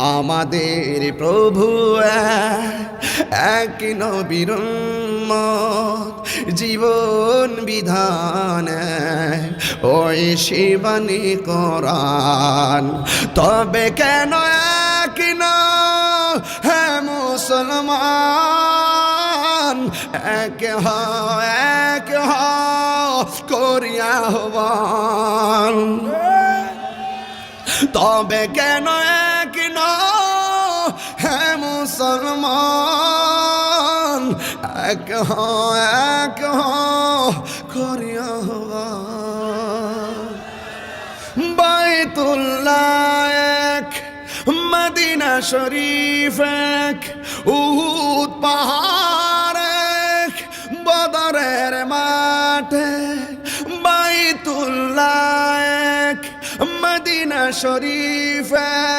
আমাদের প্রভু এক নবীর উম্মত, জীবন বিধান ওই শিবানী কোরআন। তবে কেন এক না হে মুসলমান, এক করিয়া আহ্বান। তবে কেন এক না হে মুসলমান, এক করিয়া আহ্বান। বাইতুল্লাহ এক, মদিনা শরীফ এক, উহুদ পাহাড় এক, বদরের মাঠে। বাইতুল্লাহ এক, মদিনা শরীফ এক,